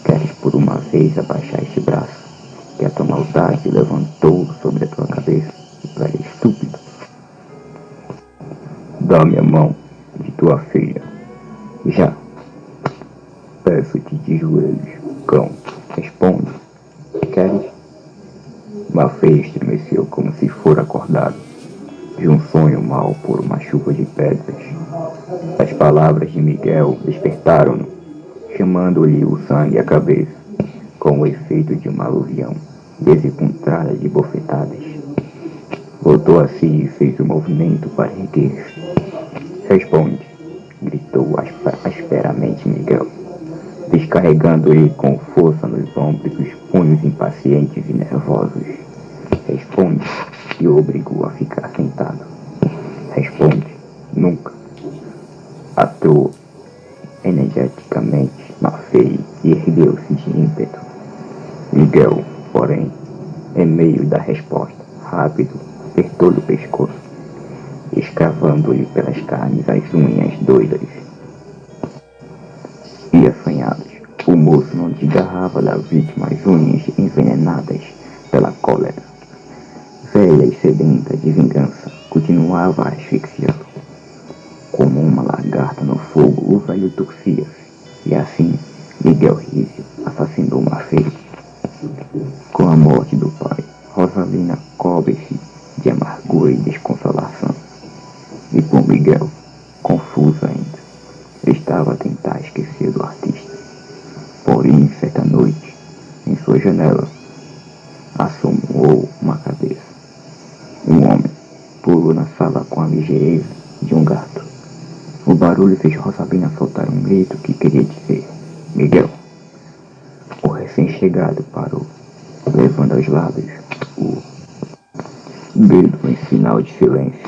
Queres por uma vez abaixar este braço que a tua maldade levantou sobre a tua cabeça, velho estúpido? Dá-me a mão de tua filha. Já. Peço-te de joelhos, cão. Responde. Queres? Maffei estremeceu como se fora acordado de um sonho mal por uma chuva de pedras. As palavras de Miguel despertaram-no, chamando-lhe o sangue à cabeça, com o efeito de uma aluvião desencontrada de bofetadas. Voltou a si e fez o movimento para erguer-se. Responde, gritou asperamente Miguel, descarregando-lhe com força nos ombros os punhos impacientes e nervosos. Responde, e o obrigou a ficar sentado. Responde, nunca. Atou energeticamente Maffei e ergueu-se de ímpeto. Miguel, porém, em meio da resposta, rápido, apertou-lhe o pescoço, escavando-lhe pelas carnes as unhas doidas e assanhadas. O moço não desgarrava da vítima as unhas envenenadas pela cólera. Velha e sedenta de vingança, continuava a asfixiá-lo. Como uma lagarta no fogo, o velho torcia-se, e assim Miguel Rizio assassinou Maffei. Com a morte do pai, Rosalina cobre-se de amargura e desconsolação. E com Miguel, confuso ainda, estava a tentar esquecer do artista. Porém, certa noite, em sua janela, assomou uma cabeça. Um homem pulou na sala com a ligeireza de um gato. O barulho fez Rosalina soltar um grito que queria dizer: Miguel. O recém-chegado parou, levando aos lábios o dedo em sinal de silêncio.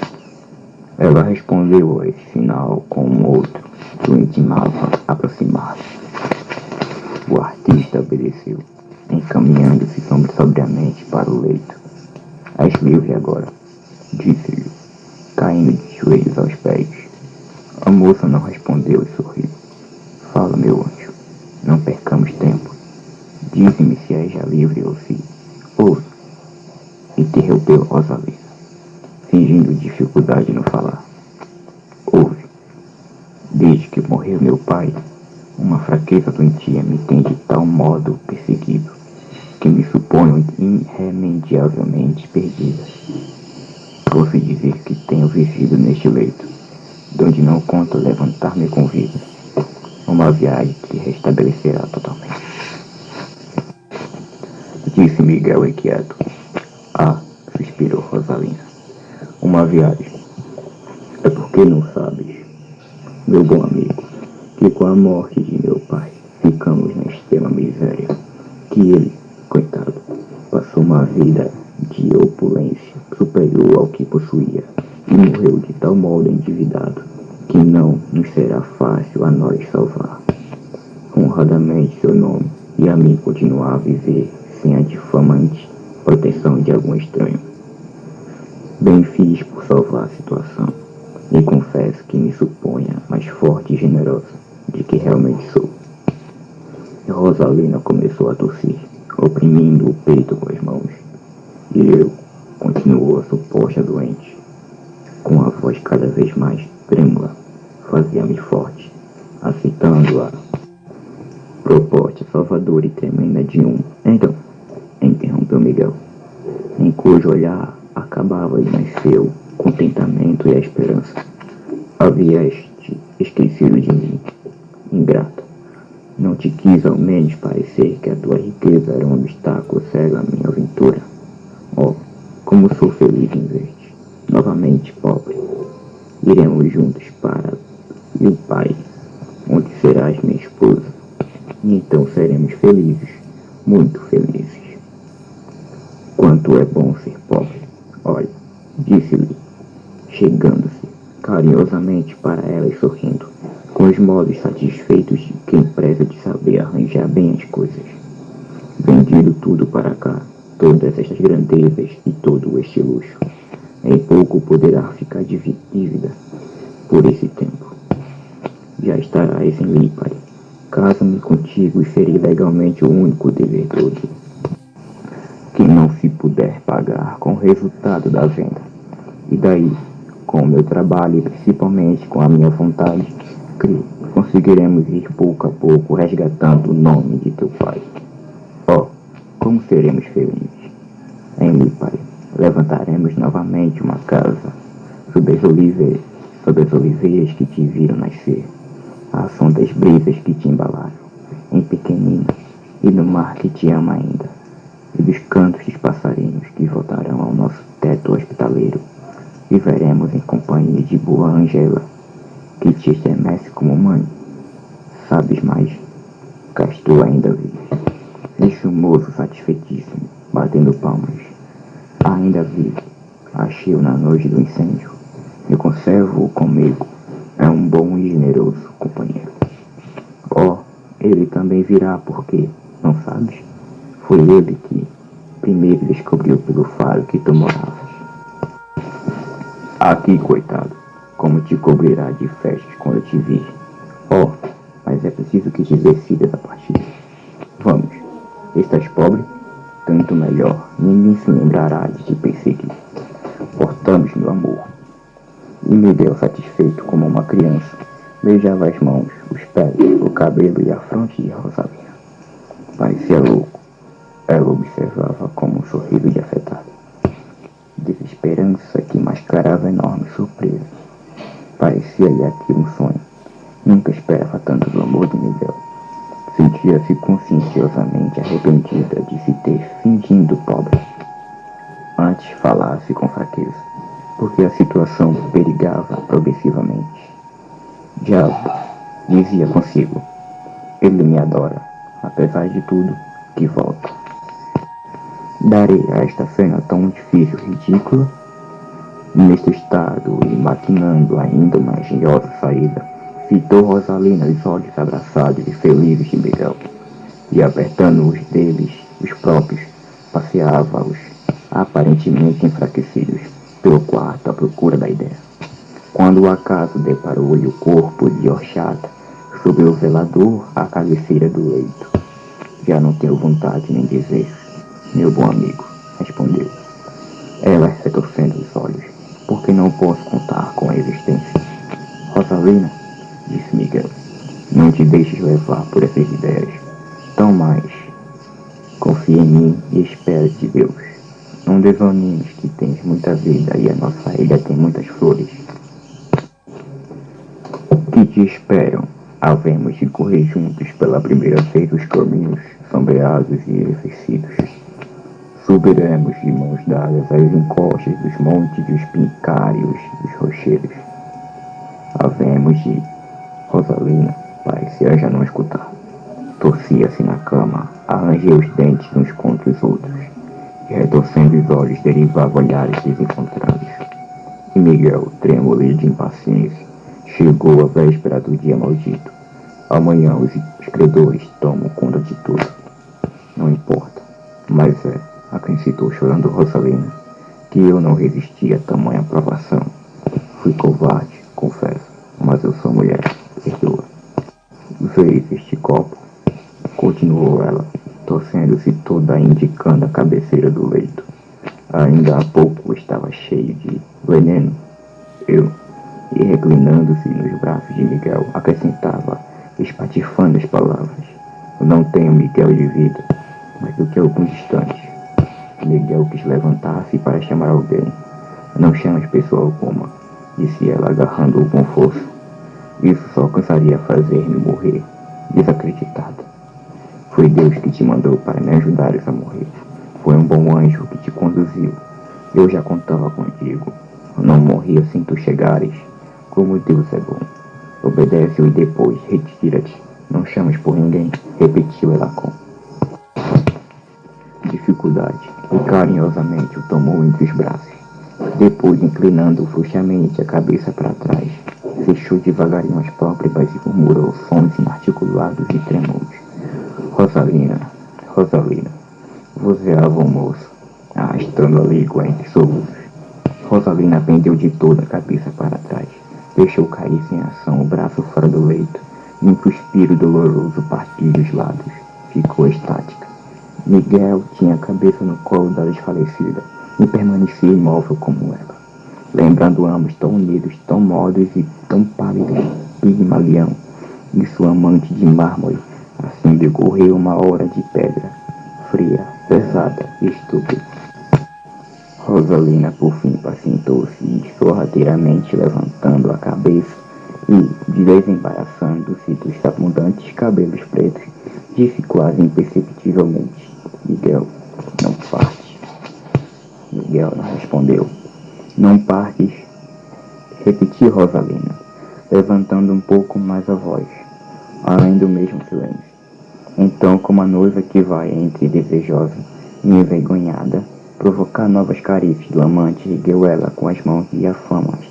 Ela respondeu a esse sinal com um outro que o intimava a aproximar-se. O artista obedeceu, encaminhando-se sobriamente para o leito. És livre agora, disse-lhe, caindo de joelhos aos pés. A moça não respondeu e sorriu. Fala, meu anjo, não percamos tempo. Dize-me se és já livre ou se... Ouça, interrompeu Rosalina, fingindo dificuldade no falar. Ouve, desde que morreu meu pai, uma fraqueza doentia me tem de tal modo perseguido, que me suponho irremediavelmente perdida. Posso dizer que tenho vivido neste leito, donde não conto levantar-me com vida, uma viagem que restabelecerá totalmente. Disse Miguel inquieto. Ah, suspirou Rosalina, uma viagem. É porque não sabes, meu bom amigo, que com a morte de meu pai ficamos na extrema miséria, que ele, coitado, passou uma vida de opulência superior ao que possuía e morreu de tal modo endividado que não nos será fácil a nós salvar honradamente seu nome e a mim continuar a viver sem a difamante proteção de algum estranho. Bem fiz por salvar a situação e confesso que me suponha mais forte e generosa de que realmente sou. E Rosalina começou a tossir, oprimindo o peito com as mãos. E eu, continuou a suposta doente, com a voz cada vez mais trêmula, fazia-me forte, aceitando a proposta salvadora e tremenda de um. Então, interrompeu Miguel, em cujo olhar acabava de nascer o contentamento e a esperança. Havias esquecido de mim, ingrata. Não te quis ao menos parecer que a tua riqueza era um obstáculo cego à minha aventura. Oh, como sou feliz em ver-te, novamente pobre. Iremos juntos para o pai, onde serás minha esposa, e então seremos felizes, muito felizes. Quanto é bom ser pobre. Olha, disse-lhe, chegando-se carinhosamente para ela e sorrindo, com os modos satisfeitos de quem preza de saber arranjar bem as coisas. Vendido tudo para cá, todas estas grandezas e todo este luxo, em pouco poderá ficar dívida por esse tempo. Já estarás em Lipari. Caso-me contigo e serei legalmente o único devedor que não se puder pagar com o resultado da venda. E daí, com o meu trabalho e principalmente com a minha vontade, conseguiremos ir pouco a pouco resgatando o nome de teu pai. Oh, como seremos felizes! Em Lipari, levantaremos novamente uma casa sob as oliveiras que te viram nascer, à som das brisas que te embalaram, em pequenina, e no mar que te ama ainda, e dos cantos dos passarinhos que voltarão ao nosso teto hospitaleiro. Viveremos em companhia de boa Angela, que te estremece como mãe. Sabes mais? Cá estou ainda vivo. Disse o moço satisfeitíssimo, batendo palmas. Ainda vivo. Achei-o na noite do incêndio. Eu conservo-o comigo. É um bom e generoso companheiro. Oh, ele também virá porque, não sabes? Foi ele que primeiro descobriu pelo faro que tu moravas. Aqui, coitado, como te cobrirá de festas quando te vir. Oh, mas é preciso que te decidas a partida. Vamos, estás pobre? Tanto melhor, ninguém se lembrará de te perseguir. Portamos, meu amor. E Miguel, satisfeito como uma criança, beijava as mãos, os pés, o cabelo e a fronte de Rosalina. Parecia louco. Ela observava com um sorriso de afetado. Desesperança que mascarava enorme surpresa. Parecia-lhe aquilo um sonho. Nunca esperava tanto do amor de Miguel. Sentia-se conscienciosamente arrependida de se ter fingido pobre. Antes falasse com fraqueza, porque a situação perigava progressivamente. Diabo, dizia consigo, ele me adora, apesar de tudo, que volta. Darei a esta cena tão difícil e ridícula. Neste estado, e maquinando ainda uma engenhosa saída, fitou Rosalina os olhos abraçados e felizes de Miguel, e apertando os deles, os próprios, passeava-os, aparentemente enfraquecidos, pelo quarto à procura da ideia. Quando o acaso deparou-lhe o corpo de Horchata sobre o velador à cabeceira do leito. Já não tenho vontade nem desejo, meu bom amigo, respondeu. Ela retorcendo os olhos, porque não posso contar com a existência. Rosalina, disse Miguel, não te deixes levar por essas ideias. Tão mais, confia em mim e espera de Deus. Não desanimes que tens muita vida e a nossa ilha tem muitas flores. Que te esperam? Havemos de correr juntos pela primeira vez os caminhos sombreados e envelhecidos. Subiremos de mãos dadas as encostas dos montes dos pincários dos rocheiros. Havemos de... Rosalina parecia já não escutar. Torcia-se na cama, arranjou os dentes uns contra os outros, e retorcendo os olhos derivava olhares desencontrados. E Miguel, trêmulo de impaciência, chegou a véspera do dia maldito. Amanhã os credores tomam conta de tudo. Não importa, mas acrescentou chorando Rosalina, que eu não resisti a tamanha provação. Fui covarde, confesso, mas eu sou mulher, perdoa. Vês este copo? Continuou ela, torcendo-se toda indicando a cabeceira do leito. Ainda há pouco estava cheio de veneno. E reclinando-se nos braços de Miguel, acrescentava, espatifando as palavras. Eu não tenho Miguel de vida, mas do que alguns instantes. Miguel quis levantar-se para chamar alguém. Não chames pessoa alguma, disse ela, agarrando-o com força. Isso só alcançaria a fazer-me morrer, desacreditada. Foi Deus que te mandou para me ajudares a morrer. Foi um bom anjo que te conduziu. Eu já contava contigo. Eu não morri assim tu chegares. Como Deus é bom. Obedece-o e depois retira-te. Não chames por ninguém, repetiu ela com dificuldade, e carinhosamente o tomou entre os braços. Depois, inclinando frouxamente a cabeça para trás, fechou devagarinho as pálpebras e murmurou sons inarticulados e trêmulos. Rosalina, Rosalina, vozeava o moço, arrastando a língua entre soluços. Rosalina pendeu de toda a cabeça para trás, deixou cair sem ação o braço fora do leito, e um suspiro doloroso partiu dos lados. Ficou estática. Miguel tinha a cabeça no colo da desfalecida e permanecia imóvel como ela, lembrando ambos tão unidos, tão móveis e tão pálidos, Pigmalião e sua amante de mármore. Assim decorreu uma hora de pedra, fria, pesada e estúpida. Rosalina por fim pacientou-se sorrateiramente, levantando a cabeça e, desembaraçando-se dos abundantes cabelos pretos, disse quase imperceptivelmente: Miguel, não parte. Miguel não respondeu. Não partes, repetiu Rosalina, levantando um pouco mais a voz, além do mesmo silêncio. Então, como a noiva que vai entre desejosa e envergonhada, provocar novas carícias do amante, ergueu ela com as mãos diafamas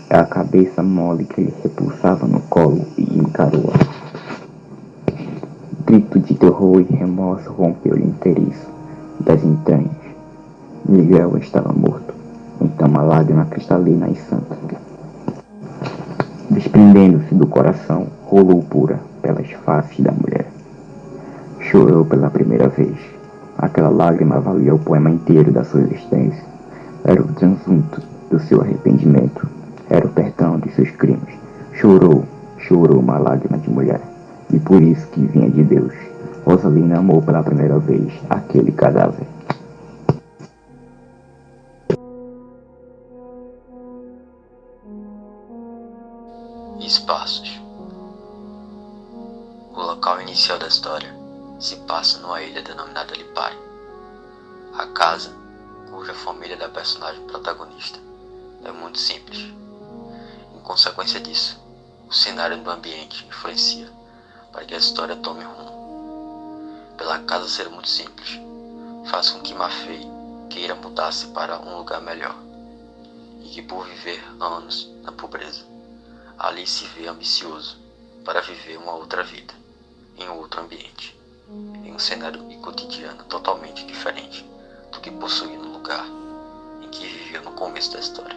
a cabeça mole que lhe repulsava no colo e encarou-a. Grito de terror e remorso rompeu-lhe o inteiriço das entranhas. Miguel estava morto. Então uma lágrima cristalina e santa, desprendendo-se do coração, rolou pura pelas faces da mulher. Chorou pela primeira vez. Aquela lágrima valia o poema inteiro da sua existência. Era o transunto do seu arrependimento. Era o perdão de seus crimes. Chorou uma lágrima de mulher. E por isso que vinha de Deus. Rosalina amou pela primeira vez aquele cadáver. Espaços. O local inicial da história se passa numa ilha denominada Lipari. A casa, cuja família da personagem protagonista é muito simples. Em consequência disso, o cenário do ambiente influencia para que a história tome rumo. Pela casa ser muito simples, faz com que Maffei queira mudar-se para um lugar melhor, e que por viver anos na pobreza, ali se vê ambicioso para viver uma outra vida, em outro ambiente, em um cenário e cotidiano totalmente diferente do que possuía no lugar em que vivia no começo da história.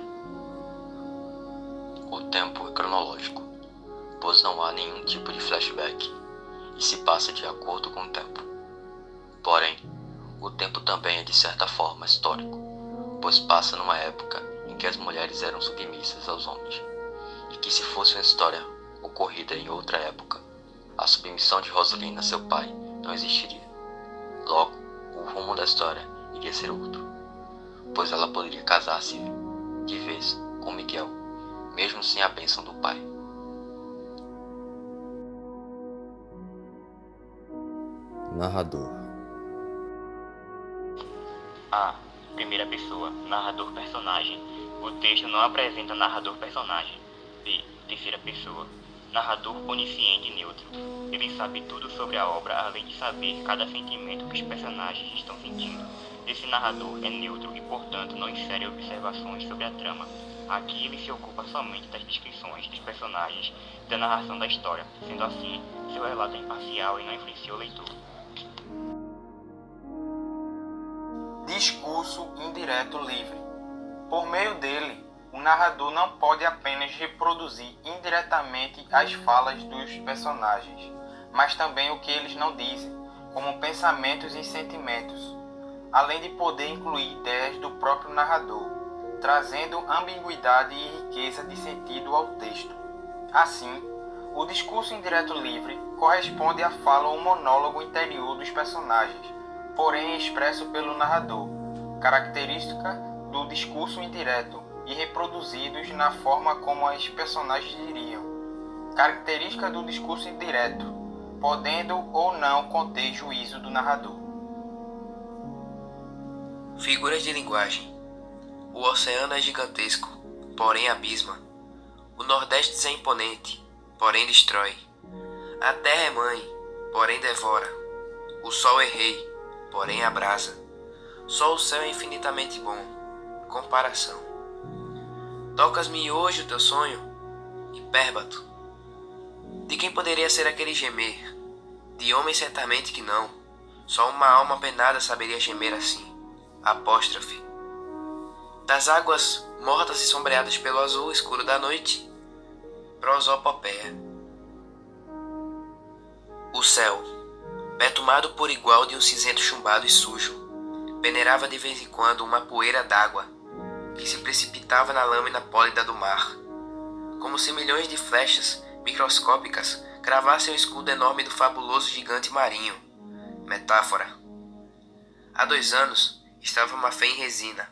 O tempo é cronológico, pois não há nenhum tipo de flashback e se passa de acordo com o tempo. Porém, o tempo também é de certa forma histórico, pois passa numa época em que as mulheres eram submissas aos homens, e que se fosse uma história ocorrida em outra época, a submissão de Rosalina a seu pai não existiria. Logo, o rumo da história iria ser outro, pois ela poderia casar-se de vez com Miguel, mesmo sem a bênção do pai. Narrador. A. Primeira pessoa, narrador personagem. O texto não apresenta narrador personagem. B. Terceira pessoa, narrador onisciente e neutro. Ele sabe tudo sobre a obra, além de saber cada sentimento que os personagens estão sentindo. Esse narrador é neutro e, portanto, não insere observações sobre a trama. Aqui ele se ocupa somente das descrições dos personagens e da narração da história. Sendo assim, seu relato é imparcial e não influencia o leitor. Discurso indireto livre. Por meio dele, o narrador não pode apenas reproduzir indiretamente as falas dos personagens, mas também o que eles não dizem, como pensamentos e sentimentos, além de poder incluir ideias do próprio narrador, trazendo ambiguidade e riqueza de sentido ao texto. Assim, o discurso indireto livre corresponde à fala ou monólogo interior dos personagens, porém expresso pelo narrador, característica do discurso indireto e reproduzidos na forma como os personagens diriam. Característica do discurso indireto, podendo ou não conter juízo do narrador. Figuras de linguagem. O oceano é gigantesco, porém abisma. O Nordeste é imponente, porém destrói. A terra é mãe, porém devora. O sol é rei, porém abrasa. Só o céu é infinitamente bom. Comparação. Tocas-me hoje o teu sonho, hipérbato. De quem poderia ser aquele gemer? De homem certamente que não. Só uma alma penada saberia gemer assim. Apóstrofe. Das águas mortas e sombreadas pelo azul escuro da noite. Prosopopeia. O céu, betumado por igual de um cinzento chumbado e sujo, peneirava de vez em quando uma poeira d'água que se precipitava na lâmina pólida do mar, como se milhões de flechas microscópicas cravassem o escudo enorme do fabuloso gigante marinho. Metáfora. Há 2 anos estava Maffei em resina.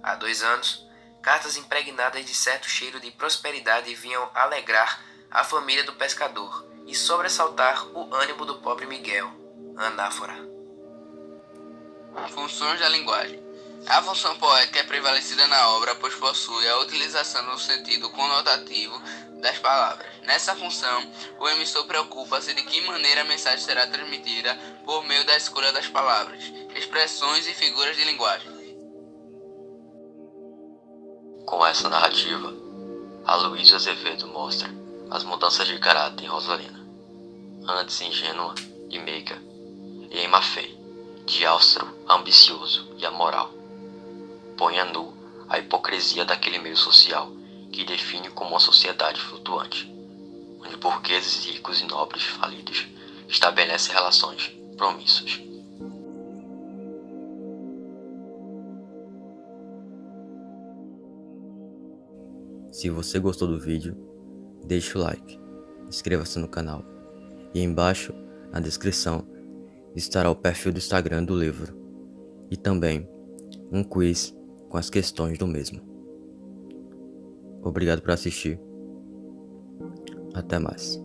Há 2 anos, cartas impregnadas de certo cheiro de prosperidade vinham alegrar a família do pescador e sobressaltar o ânimo do pobre Miguel. Anáfora. Funções da linguagem. A função poética é prevalecida na obra, pois possui a utilização do sentido conotativo das palavras. Nessa função, o emissor preocupa-se de que maneira a mensagem será transmitida por meio da escolha das palavras, expressões e figuras de linguagem. Com essa narrativa, Aloysio Azevedo mostra as mudanças de caráter em Rosalina, antes ingênua e meiga, e em Maffei, de austro, ambicioso e amoral. Põe a nu a hipocrisia daquele meio social que define como uma sociedade flutuante, onde burgueses ricos e nobres falidos estabelecem relações promissas. Se você gostou do vídeo, deixe o like, inscreva-se no canal e embaixo, na descrição, estará o perfil do Instagram do livro e também um quiz com as questões do mesmo. Obrigado por assistir. Até mais.